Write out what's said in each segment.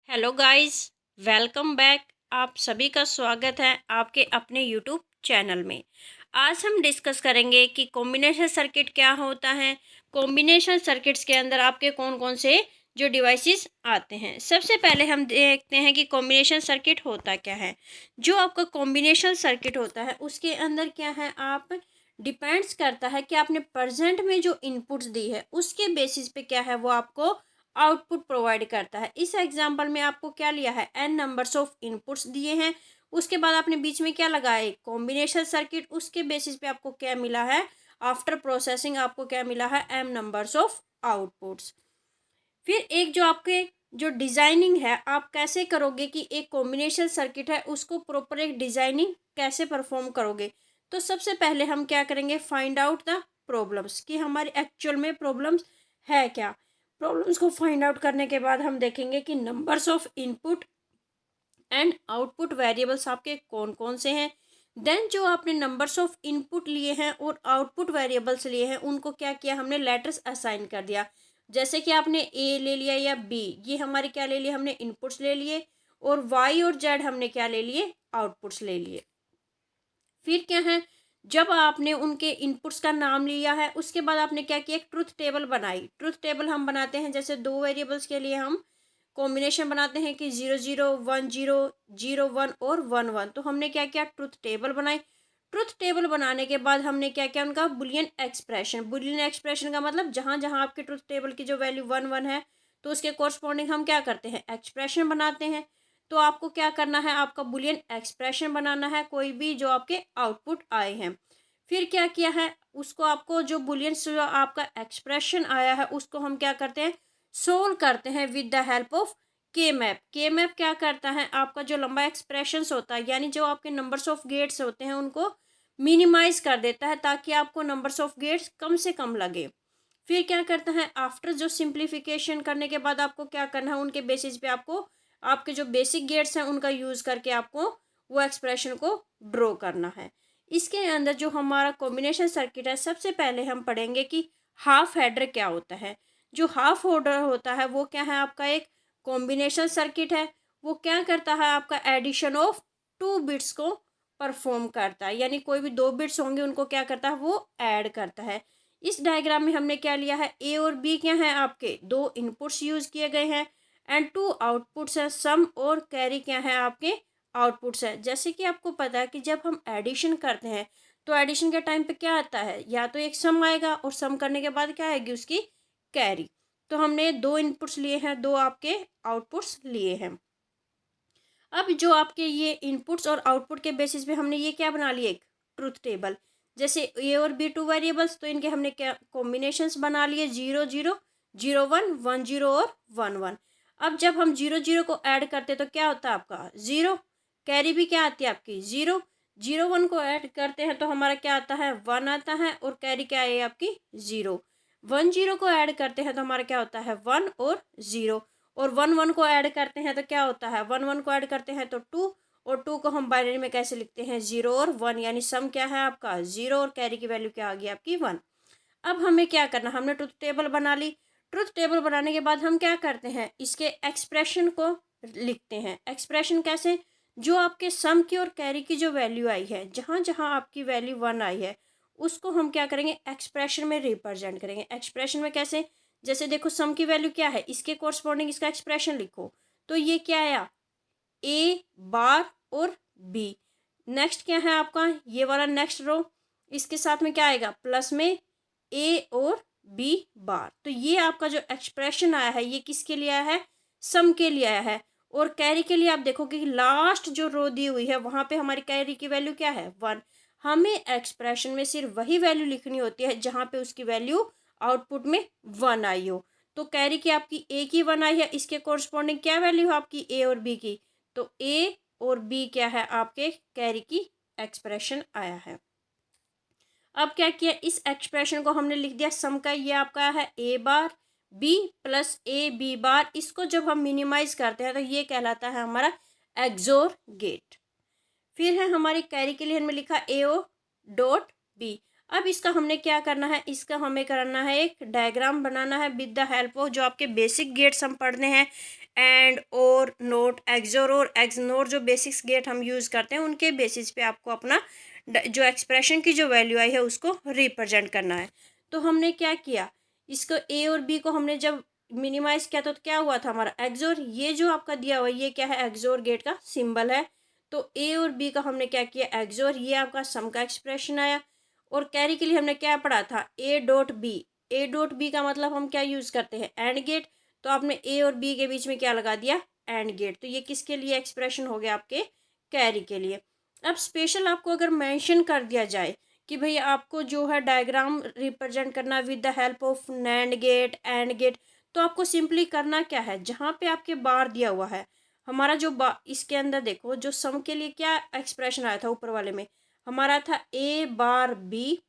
Hello guys, welcome back. आप सभी का स्वागत है आपके अपने यूट्यूब चैनल में। आज हम डिस्कस करेंगे कि कॉम्बिनेशन सर्किट क्या होता है। कॉम्बिनेशन सर्किट्स के अंदर आपके कौन कौन से जो डिवाइसेस आते हैं। सबसे पहले हम देखते हैं कि कॉम्बिनेशन सर्किट होता क्या है। जो आपका कॉम्बिनेशन सर्किट होता है उसके अंदर क्या है, आप डिपेंड्स करता है कि आपने प्रेजेंट में जो इनपुट्स दी है उसके बेसिस पे क्या है वो आपको आउटपुट प्रोवाइड करता है। इस एग्जांपल में आपको क्या लिया है, n नंबर्स ऑफ इनपुट्स दिए हैं, उसके बाद आपने बीच में क्या लगाया, कॉम्बिनेशन सर्किट। उसके बेसिस पे आपको क्या मिला है, आफ्टर प्रोसेसिंग आपको क्या मिला है, m नंबर्स ऑफ आउटपुट्स। फिर एक जो आपके जो डिजाइनिंग है, आप कैसे करोगे कि एक कॉम्बिनेशन सर्किट है उसको प्रॉपर एक डिजाइनिंग कैसे परफॉर्म करोगे। तो सबसे पहले हम क्या करेंगे, फाइंड आउट द प्रॉब्लम्स कि हमारी एक्चुअल में प्रॉब्लम्स है क्या। प्रॉब्लम्स को फाइंड आउट करने के बाद हम देखेंगे कि numbers of input and output variables आपके कौन कौन से हैं। देन जो आपने नंबर्स ऑफ इनपुट लिए हैं और आउटपुट वेरिएबल्स लिए हैं उनको क्या किया, हमने लेटर्स असाइन कर दिया। जैसे कि आपने ए ले लिया या बी, ये हमारे क्या ले लिए, हमने इनपुट्स ले लिए, और वाई और जेड हमने क्या ले लिए, आउटपुट्स ले लिए। फिर क्या है, जब आपने उनके इनपुट्स का नाम लिया है उसके बाद आपने क्या किया, एक ट्रुथ टेबल बनाई। ट्रुथ टेबल हम बनाते हैं जैसे दो वेरिएबल्स के लिए हम कॉम्बिनेशन बनाते हैं कि 0 0 1 0 0 1 और 1 1। तो हमने क्या किया, ट्रुथ टेबल बनाई। ट्रुथ टेबल बनाने के बाद हमने क्या किया, उनका बुलियन एक्सप्रेशन। बुलियन एक्सप्रेशन का मतलब जहाँ जहाँ आपके ट्रुथ टेबल की जो वैल्यू 1 1 है तो उसके कोरस्पॉन्डिंग हम क्या करते हैं, एक्सप्रेशन बनाते हैं। तो आपको क्या करना है, आपका बुलियन एक्सप्रेशन बनाना है कोई भी जो आपके आउटपुट आए हैं। फिर क्या किया है, उसको आपको जो बुलियन जो आपका एक्सप्रेशन आया है उसको हम क्या करते हैं, सोल्व करते हैं विद द हेल्प ऑफ के मैप। के मैप क्या करता है, आपका जो लंबा एक्सप्रेशंस होता है यानी जो आपके नंबर्स ऑफ गेट्स होते हैं उनको मिनिमाइज कर देता है ताकि आपको नंबर्स ऑफ गेट्स कम से कम लगे। फिर क्या करता है, आफ्टर जो सिंप्लीफिकेशन करने के बाद आपको क्या करना है, उनके बेसिस पे आपको आपके जो बेसिक गेट्स हैं उनका यूज़ करके आपको वो एक्सप्रेशन को ड्रॉ करना है। इसके अंदर जो हमारा कॉम्बिनेशन सर्किट है, सबसे पहले हम पढ़ेंगे कि हाफ हेडर क्या होता है। जो हाफ ऑर्डर होता है वो क्या है, आपका एक कॉम्बिनेशन सर्किट है। वो क्या करता है, आपका एडिशन ऑफ टू बिट्स को परफॉर्म करता है, यानी कोई भी दो बिट्स होंगे उनको क्या करता है, वो ऐड करता है। इस डायग्राम में हमने क्या लिया है, ए और बी क्या है, आपके दो इनपुट्स यूज किए गए हैं एंड टू आउटपुट्स है, सम और कैरी क्या है, आपके आउटपुट्स है। जैसे कि आपको पता है कि जब हम एडिशन करते हैं तो एडिशन के टाइम पे क्या आता है, या तो एक सम आएगा और सम करने के बाद क्या आएगी, उसकी कैरी। तो हमने दो इनपुट्स लिए हैं, दो आपके आउटपुट्स लिए हैं। अब जो आपके ये इनपुट्स और आउटपुट के बेसिस पे हमने ये क्या बना लिया, एक ट्रुथ टेबल। जैसे ए और बी टू वेरिएबल्स, तो इनके हमने क्या कॉम्बिनेशंस बना लिए, 0 0 0 1 1 0 और 1 1। अब जब हम 0 0 को ऐड करते तो क्या होता है, आपका 0। कैरी भी क्या आती है आपकी 0। 0 1 को ऐड करते हैं तो हमारा क्या आता है, 1 आता है, और कैरी क्या है आपकी 0। 1 0 को ऐड करते हैं तो हमारा क्या होता है, 1 और 0। और 1 1 को ऐड करते हैं तो क्या होता है, 1 1 को ऐड करते हैं तो 2, और 2 को हम बाइनरी में कैसे लिखते हैं, 0 और 1, यानी सम क्या है आपका 0 और कैरी की वैल्यू क्या आ गई आपकी 1। अब हमें क्या करना, हमने ट्रुथ टेबल बना ली। ट्रुथ टेबल बनाने के बाद हम क्या करते हैं, इसके एक्सप्रेशन को लिखते हैं। एक्सप्रेशन कैसे, जो आपके सम की और कैरी की जो वैल्यू आई है, जहाँ जहाँ आपकी वैल्यू 1 आई है उसको हम क्या करेंगे, एक्सप्रेशन में रिप्रेजेंट करेंगे। एक्सप्रेशन में कैसे, जैसे देखो सम की वैल्यू क्या है, इसके कोरस्पॉन्डिंग इसका एक्सप्रेशन लिखो। तो ये क्या आया, ए बार और बी। नेक्स्ट क्या है आपका, ये वाला नेक्स्ट रो, इसके साथ में क्या आएगा, प्लस में ए और बी बार। तो ये आपका जो एक्सप्रेशन आया है ये किसके लिए आया है, सम के लिए आया है। और कैरी के लिए आप देखोगे कि लास्ट जो रो दी हुई है वहां पे हमारी कैरी की वैल्यू क्या है, 1। हमें एक्सप्रेशन में सिर्फ वही वैल्यू लिखनी होती है जहां पे उसकी वैल्यू आउटपुट में 1 आई हो। तो कैरी की आपकी ए की 1 आई है, इसके कोरस्पॉन्डिंग क्या वैल्यू है आपकी ए और बी की, तो ए और बी क्या है, आपके कैरी की एक्सप्रेशन आया है। अब क्या किया, इस एक्सप्रेशन को हमने लिख दिया सम का, ये आपका है A bar B plus A B bar. इसको जब हम मिनिमाइज करते हैं तो ये कहलाता है हमारा एक्सोर गेट। फिर है हमारी कैरी के लिए हमने लिखा ए ओ डॉट बी। अब इसका हमने क्या करना है, इसका हमें करना है एक डायग्राम बनाना है विद द हेल्प ऑफ जो आपके बेसिक गेट्स हम पढ़ने हैं, एंड और नोट, एक्सोर और एक्सनोर, जो बेसिक्स गेट हम यूज़ करते हैं उनके बेसिस पे आपको अपना जो एक्सप्रेशन की जो वैल्यू आई है उसको रिप्रेजेंट करना है। तो हमने क्या किया, इसको ए और बी को हमने जब मिनिमाइज किया तो क्या हुआ था हमारा एक्सोर, ये जो आपका दिया हुआ ये क्या है, एक्सोर गेट का सिंबल है। तो ए और बी का हमने क्या किया एक्सोर, ये आपका सम का एक्सप्रेशन आया। और कैरी के लिए हमने क्या पढ़ा था, A dot B, A dot B का मतलब हम क्या यूज़ करते हैं, एंड गेट। तो आपने ए और बी के बीच में क्या लगा दिया, एंड गेट। तो ये किसके लिए एक्सप्रेशन हो गया, आपके कैरी के लिए। अब स्पेशल आपको अगर मेंशन कर दिया जाए कि भाई आपको जो है डायग्राम रिप्रेजेंट करना with the help of NAND gate, AND gate, तो आपको सिंपली करना क्या है, जहाँ पे आपके बार दिया हुआ है हमारा जो इसके अंदर देखो जो सम के लिए क्या एक्सप्रेशन आया था ऊपर वाले में, हमारा था A bar B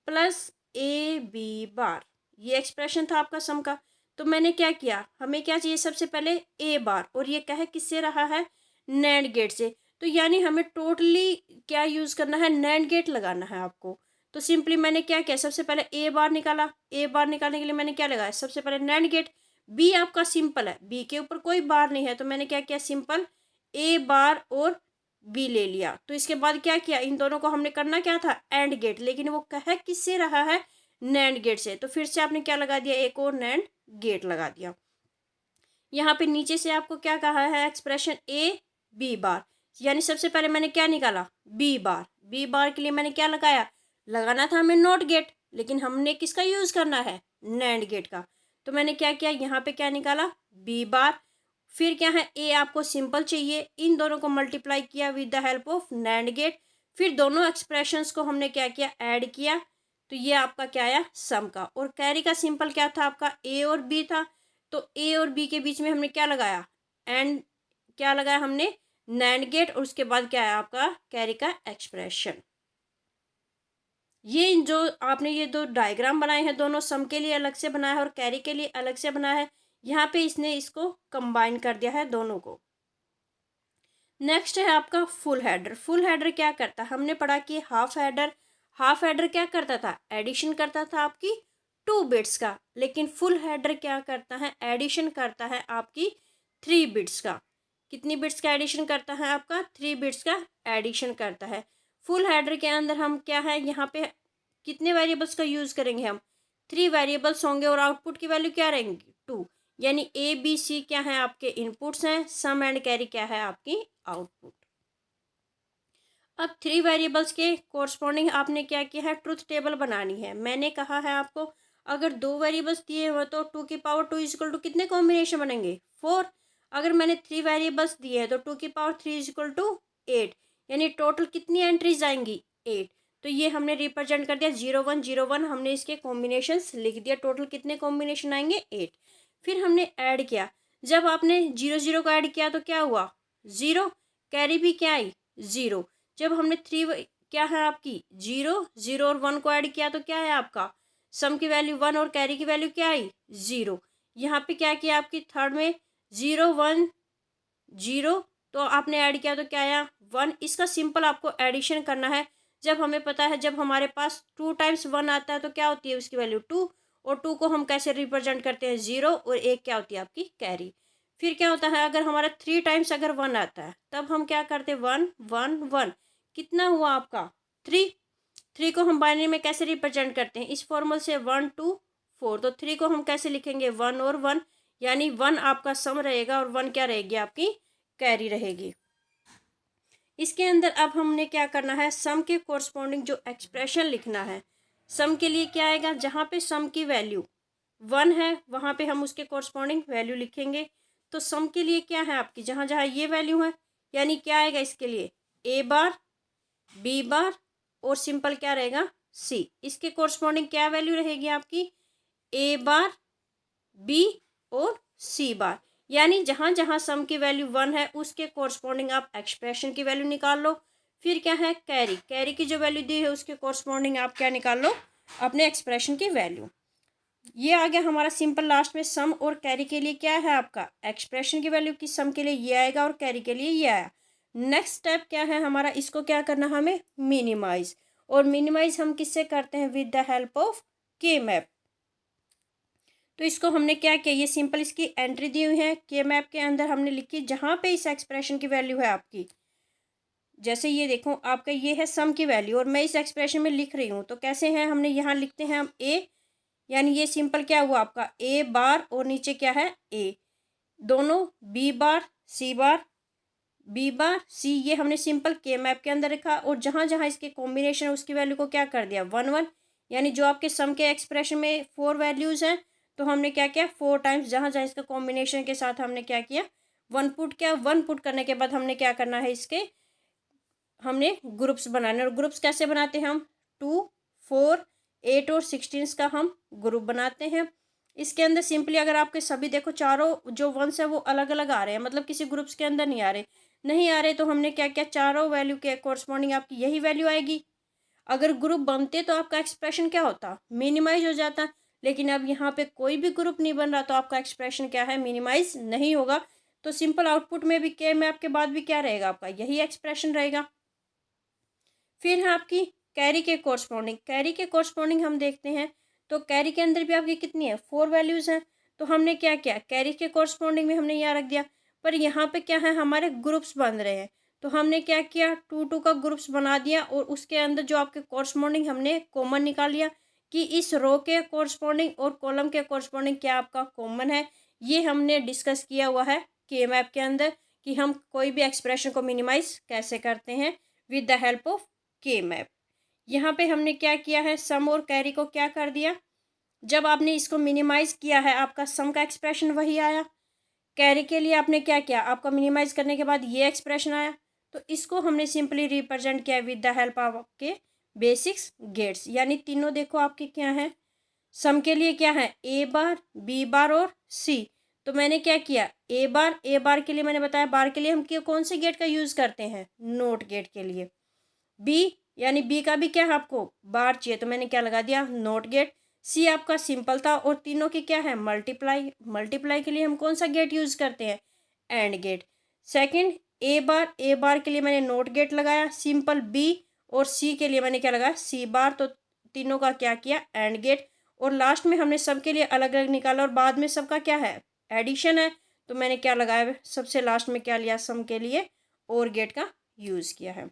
plus A B bar, ये एक्सप्रेशन था आपका सम का। तो मैंने क्या किया, हमें क्या चाहिए सबसे पहले ए बार, और ये क्या है किससे रहा है, नैंड गेट से। तो यानी हमें टोटली क्या यूज़ करना है, नैंड गेट लगाना है आपको। तो सिंपली मैंने क्या किया, सबसे पहले ए बार निकाला, ए बार निकालने के लिए मैंने क्या लगाया, सबसे पहले नैंड गेट। बी आपका सिंपल है, बी के ऊपर कोई बार नहीं है, तो मैंने क्या किया, सिंपल ए बार और बी ले लिया। तो इसके बाद क्या किया, इन दोनों को हमने करना क्या था, एंड गेट, लेकिन वो कह किससे रहा है, नैंड गेट से। तो फिर से आपने क्या लगा दिया, एक और नैंड गेट लगा दिया। यहाँ पे नीचे से आपको क्या कहा है, एक्सप्रेशन ए बी बार, यानी सबसे पहले मैंने क्या निकाला, बी बार। बी बार के लिए मैंने क्या लगाया, लगाना था हमें नॉट गेट, लेकिन हमने किसका यूज़ करना है, नैंड गेट का। तो मैंने क्या किया, यहाँ पे क्या निकाला, बी बार। फिर क्या है, ए आपको सिंपल चाहिए, इन दोनों को मल्टीप्लाई किया with the help of NAND gate. फिर दोनों एक्सप्रेशंस को हमने क्या किया, ऐड किया। तो ये आपका क्या आया, सम का। और कैरी का सिंपल क्या था आपका, ए और बी था। तो ए और बी के बीच में हमने क्या लगाया, एंड क्या लगाया हमने, नैंड गेट। और उसके बाद क्या है आपका कैरी का एक्सप्रेशन। ये जो आपने ये दो डायग्राम बनाए हैं, दोनों सम के लिए अलग से बनाया है और कैरी के लिए अलग से बनाया है। यहाँ पे इसने इसको कंबाइन कर दिया है दोनों को। नेक्स्ट है आपका फुल हेडर। फुल हेडर क्या करता है, हमने पढ़ा कि हाफ हेडर, हाफ हेडर क्या करता था, एडिशन करता था आपकी 2 बिट्स का। लेकिन फुल हेडर क्या करता है, एडिशन करता है आपकी 3 बिट्स का। कितनी बिट्स का एडिशन करता है, आपका 3 बिट्स का एडिशन करता है। फुल हेडर के अंदर हम क्या है, यहाँ पे कितने वेरिएबल्स का यूज़ करेंगे, हम 3 वेरिएबल्स होंगे और आउटपुट की वैल्यू क्या रहेंगी, 2। यानी ए बी सी क्या है आपके इनपुट्स हैं, सम एंड कैरी क्या है आपकी आउटपुट। अब 3 वेरिएबल्स के कोरस्पॉन्डिंग आपने क्या किया है, ट्रुथ टेबल बनानी है। मैंने कहा है आपको अगर 2 वेरिएबल्स दिए हुए तो 2 की पावर 2 इजिकल टू कितने कॉम्बिनेशन बनेंगे, 4। अगर मैंने 3 वेरिएबल्स दिए हैं तो 2 की पावर 3 इजिकल टू 8, यानी टोटल कितनी एंट्रीज आएंगी, 8। तो ये हमने रिप्रेजेंट कर दिया 0 1 0 1, हमने इसके कॉम्बिनेशंस लिख दिया, टोटल कितने कॉम्बिनेशन आएंगे, 8। फिर हमने ऐड किया, जब आपने 0 0 को ऐड किया तो क्या हुआ, 0। कैरी भी क्या आई, 0। जब हमने क्या है आपकी 0 0 और 1 को ऐड किया तो क्या है आपका सम की वैल्यू 1 और कैरी की वैल्यू क्या आई, 0। यहाँ पे क्या किया आपकी थर्ड में 0 1 0, तो आपने ऐड किया तो क्या आया 1। इसका सिंपल आपको एडिशन करना है। जब हमें पता है जब हमारे पास 2 टाइम्स 1 आता है तो क्या होती है उसकी वैल्यू 2, और 2 को हम कैसे रिप्रेजेंट करते हैं 0, और एक क्या होती है आपकी कैरी। फिर क्या होता है अगर हमारा 3 टाइम्स अगर 1 आता है तब हम क्या करते हैं 1 1 1, कितना हुआ आपका 3। 3 को हम बाइनरी में कैसे रिप्रेजेंट करते हैं, इस फॉर्मूले से 1 2 4। तो 3 को हम कैसे लिखेंगे 1 और 1, यानी 1 आपका सम रहेगा और 1 क्या रहेगी आपकी कैरी रहेगी। इसके अंदर अब हमने क्या करना है, सम के कोरस्पॉन्डिंग जो एक्सप्रेशन लिखना है। सम के लिए क्या आएगा, जहाँ पे सम की वैल्यू 1 है वहाँ पे हम उसके कोरस्पॉन्डिंग वैल्यू लिखेंगे। तो सम के लिए क्या है आपकी, जहाँ जहाँ ये वैल्यू है, यानी क्या आएगा इसके लिए ए बार बी बार और सिंपल क्या रहेगा सी। इसके कोरस्पॉन्डिंग क्या वैल्यू रहेगी आपकी ए बार बी और सी बार। यानी जहाँ जहाँ सम की वैल्यू 1 है उसके कोरस्पॉन्डिंग आप एक्सप्रेशन की वैल्यू निकाल लो। फिर क्या है कैरी, कैरी की जो वैल्यू दी है उसके कोरस्पॉन्डिंग आप क्या निकाल लो, अपने एक्सप्रेशन की वैल्यू। ये आ गया हमारा सिंपल। लास्ट में सम और कैरी के लिए क्या है आपका एक्सप्रेशन की वैल्यू की, सम के लिए ये आएगा और कैरी के लिए ये आया। नेक्स्ट स्टेप क्या है हमारा, इसको क्या करना हमें मिनिमाइज, और मिनिमाइज हम किससे करते हैं, विद द हेल्प ऑफ के मैप। तो इसको हमने क्या किया, ये सिंपल इसकी एंट्री दी हुई है के मैप के अंदर हमने लिखी, जहाँ पे इस एक्सप्रेशन की वैल्यू है आपकी, जैसे ये देखो आपका ये है सम की वैल्यू और मैं इस एक्सप्रेशन में लिख रही हूँ, तो कैसे हैं, हमने यहाँ लिखते हैं हम ए, यानी ये सिंपल क्या हुआ आपका ए बार और नीचे क्या है ए, दोनों बी बार सी बार बी बार सी, ये हमने सिंपल के मैप के अंदर रखा और जहाँ जहाँ इसके कॉम्बिनेशन है उसकी वैल्यू को क्या कर दिया 1 1, यानी जो आपके सम के एक्सप्रेशन में 4 वैल्यूज़ हैं तो हमने क्या किया 4 टाइम्स जहाँ जहाँ इसका कॉम्बिनेशन के साथ हमने क्या किया 1 पुट करने के बाद हमने क्या करना है, इसके हमने ग्रुप्स बनाने, और ग्रुप्स कैसे बनाते हैं हम 2 4 8 और 16 का हम ग्रुप बनाते हैं। इसके अंदर सिंपली अगर आपके सभी देखो चारों जो वंस है वो अलग अलग आ रहे हैं, मतलब किसी ग्रुप्स के अंदर नहीं आ रहे तो हमने क्या किया, चारों वैल्यू के कॉरस्पॉन्डिंग आपकी यही वैल्यू आएगी। अगर ग्रुप बनते तो आपका एक्सप्रेशन क्या होता, मिनिमाइज हो जाता, लेकिन अब यहाँ पे कोई भी ग्रुप नहीं बन रहा तो आपका एक्सप्रेशन क्या है, मिनिमाइज नहीं होगा। तो सिंपल आउटपुट में भी के मैप के बाद भी क्या रहेगा आपका यही एक्सप्रेशन रहेगा। फिर है आपकी कैरी के कॉरस्पॉन्डिंग हम देखते हैं, तो कैरी के अंदर भी आपकी कितनी है 4 वैल्यूज़ हैं, तो हमने क्या किया कैरी के कॉरस्पॉन्डिंग में हमने यहाँ रख दिया, पर यहाँ पे क्या है हमारे ग्रुप्स बन रहे हैं, तो हमने क्या किया 2 2 का ग्रुप्स बना दिया और उसके अंदर जो आपके कॉरस्पॉन्डिंग हमने कॉमन निकाल लिया कि इस रो के कॉरस्पॉन्डिंग और कॉलम के कॉरस्पॉन्डिंग क्या आपका कॉमन है। ये हमने डिस्कस किया हुआ है के मैप के अंदर कि हम कोई भी एक्सप्रेशन को मिनिमाइज कैसे करते हैं विद द हेल्प ऑफ के मैप। यहाँ पे हमने क्या किया है, सम और कैरी को क्या कर दिया, जब आपने इसको मिनिमाइज किया है आपका सम का एक्सप्रेशन वही आया, कैरी के लिए आपने क्या किया, आपका मिनिमाइज करने के बाद ये एक्सप्रेशन आया, तो इसको हमने सिंपली रिप्रेजेंट किया विद द हेल्प ऑफ आपके बेसिक्स गेट्स, यानी तीनों देखो आपके क्या हैं, सम के लिए क्या है ए बार बी बार और सी, तो मैंने क्या किया ए बार के लिए मैंने बताया बार के लिए हम कौन से गेट का यूज़ करते हैं, नोट गेट के लिए। बी यानी बी का भी क्या है आपको बार चाहिए, तो मैंने क्या लगा दिया नोट गेट। सी आपका सिंपल था और तीनों की क्या है मल्टीप्लाई के लिए हम कौन सा गेट यूज़ करते हैं, एंड गेट। सेकंड ए बार के लिए मैंने नोट गेट लगाया सिंपल, बी और सी के लिए मैंने क्या लगाया सी बार, तो तीनों का क्या किया एंड गेट, और लास्ट में हमने सबके लिए अलग अलग निकाला और बाद में सबका क्या है एडिशन है, तो मैंने क्या लगाया सबसे लास्ट में क्या लिया सम के लिए और गेट का यूज़ किया है।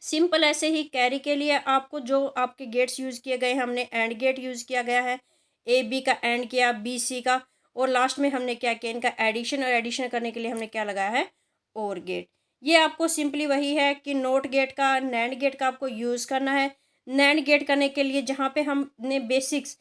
सिंपल ऐसे ही कैरी के लिए आपको जो आपके गेट्स यूज़ किए गए हैं, हमने एंड गेट यूज़ किया गया है, ए बी का एंड किया बी सी का, और लास्ट में हमने क्या किया इनका एडिशन, और एडिशन करने के लिए हमने क्या लगाया है और गेट। ये आपको सिंपली वही है कि नोट गेट का नैंड गेट का आपको यूज़ करना है। नैंड गेट करने के लिए जहाँ पे हमने बेसिक्स,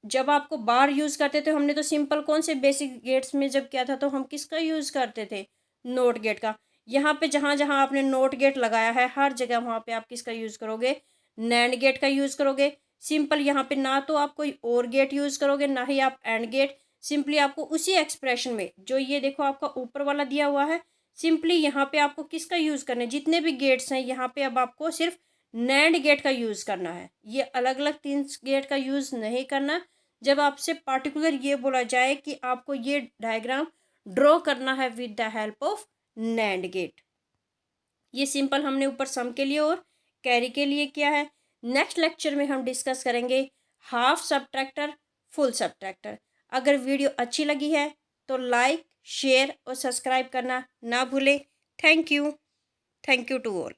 जब आपको बार यूज़ करते थे हमने तो सिंपल कौन से बेसिक गेट्स में जब किया था तो हम किसका यूज़ करते थे, नोट गेट का। यहाँ पे जहाँ जहाँ आपने नोट गेट लगाया है हर जगह वहाँ पे आप किसका यूज़ करोगे, नैंड गेट का यूज़ करोगे। सिंपल यहाँ पे ना तो आप कोई और गेट यूज़ करोगे ना ही आप एंड गेट, सिंपली आपको उसी एक्सप्रेशन में जो ये देखो आपका ऊपर वाला दिया हुआ है, सिंपली यहाँ पे आपको किसका यूज़ करना है, जितने भी गेट्स हैं यहाँ पे अब आपको सिर्फ नैंड गेट का यूज़ करना है, ये अलग अलग 3 गेट का यूज़ नहीं करना। जब आपसे पार्टिकुलर ये बोला जाए कि आपको ये डायग्राम ड्रॉ करना है with the help of NAND gate, ये सिंपल हमने ऊपर सम के लिए और कैरी के लिए किया है। नेक्स्ट लेक्चर में हम डिस्कस करेंगे हाफ सबट्रैक्टर फुल सबट्रैक्टर। अगर वीडियो अच्छी लगी है तो लाइक शेयर और सब्सक्राइब करना ना भूलें। Thank you to all.